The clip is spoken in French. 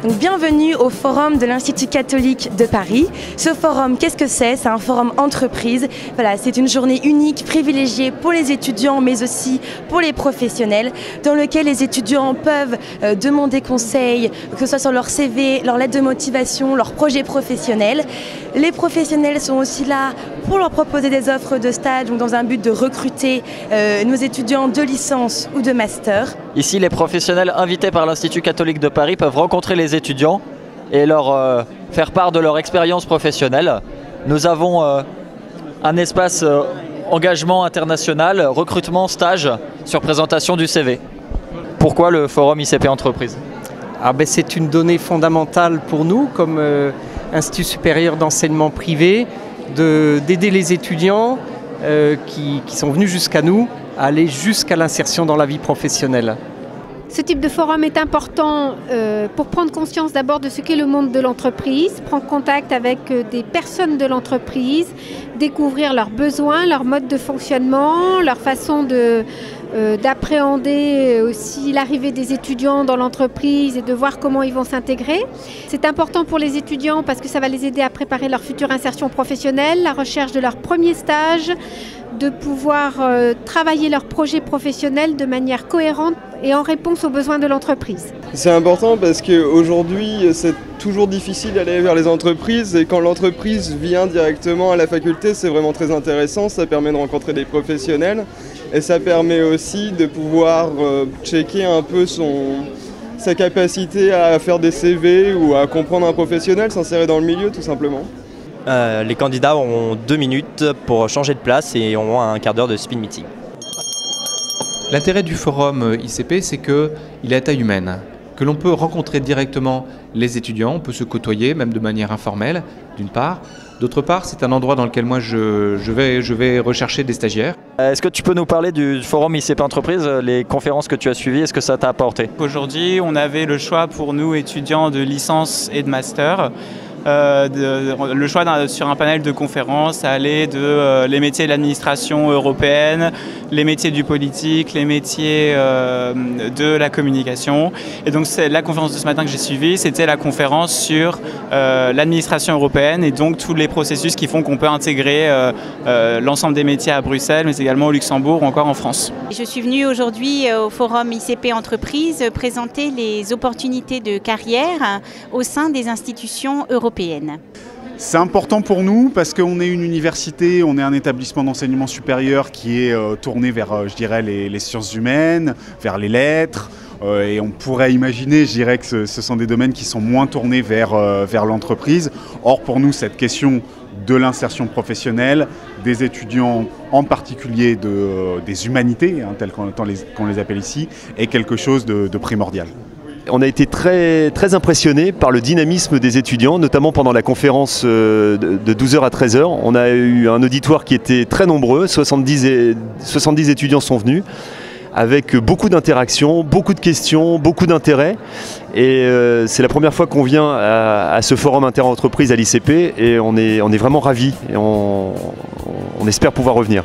Donc, bienvenue au forum de l'Institut catholique de Paris. Ce forum, qu'est-ce que c'est? C'est un forum entreprise. Voilà, c'est une journée unique, privilégiée pour les étudiants, mais aussi pour les professionnels, dans lequel les étudiants peuvent demander conseil, que ce soit sur leur CV, leur lettre de motivation, leur projet professionnel. Les professionnels sont aussi là pour leur proposer des offres de stage, donc dans un but de recruter nos étudiants de licence ou de master. Ici, les professionnels invités par l'Institut catholique de Paris peuvent rencontrer les étudiants et leur faire part de leur expérience professionnelle. Nous avons un espace engagement international, recrutement, stage sur présentation du CV. Pourquoi le forum ICP Entreprise? C'est une donnée fondamentale pour nous comme Institut supérieur d'enseignement privé d'aider les étudiants qui sont venus jusqu'à nous à aller jusqu'à l'insertion dans la vie professionnelle. Ce type de forum est important pour prendre conscience d'abord de ce qu'est le monde de l'entreprise, prendre contact avec des personnes de l'entreprise, découvrir leurs besoins, leur mode de fonctionnement, leur façon d'appréhender aussi l'arrivée des étudiants dans l'entreprise et de voir comment ils vont s'intégrer. C'est important pour les étudiants parce que ça va les aider à préparer leur future insertion professionnelle, la recherche de leur premier stage, de pouvoir travailler leur projet professionnel de manière cohérente et en réponse aux besoins de l'entreprise. C'est important parce qu'aujourd'hui, c'est toujours difficile d'aller vers les entreprises et quand l'entreprise vient directement à la faculté, c'est vraiment très intéressant. Ça permet de rencontrer des professionnels et ça permet aussi de pouvoir checker un peu sa capacité à faire des CV ou à comprendre un professionnel, s'insérer dans le milieu tout simplement. Les candidats auront 2 minutes pour changer de place et auront un quart d'heure de speed meeting. L'intérêt du forum ICP, c'est qu'il est à taille humaine, que l'on peut rencontrer directement les étudiants, on peut se côtoyer, même de manière informelle, d'une part. D'autre part, c'est un endroit dans lequel moi je vais rechercher des stagiaires. Est-ce que tu peux nous parler du forum ICP Entreprise, les conférences que tu as suivies, est-ce que ça t'a apporté? Aujourd'hui, on avait le choix pour nous, étudiants de licence et de master, le choix sur un panel de conférences allait de les métiers de l'administration européenne, les métiers du politique, les métiers de la communication. Et donc la conférence de ce matin que j'ai suivie, c'était la conférence sur l'administration européenne et donc tous les processus qui font qu'on peut intégrer l'ensemble des métiers à Bruxelles, mais également au Luxembourg ou encore en France. Je suis venue aujourd'hui au forum ICP Entreprise présenter les opportunités de carrière au sein des institutions européennes. C'est important pour nous parce qu'on est une université, on est un établissement d'enseignement supérieur qui est tourné vers, je dirais, les sciences humaines, vers les lettres. Et on pourrait imaginer, je dirais, que ce sont des domaines qui sont moins tournés vers l'entreprise. Or, pour nous, cette question de l'insertion professionnelle, des étudiants, en particulier des humanités, telles qu'on les appelle ici, est quelque chose de primordial. On a été très impressionnés par le dynamisme des étudiants, notamment pendant la conférence de 12h à 13h. On a eu un auditoire qui était très nombreux, 70 étudiants sont venus, avec beaucoup d'interactions, beaucoup de questions, beaucoup d'intérêt. Et c'est la première fois qu'on vient à ce forum inter-entreprise à l'ICP et on est vraiment ravis et on espère pouvoir revenir.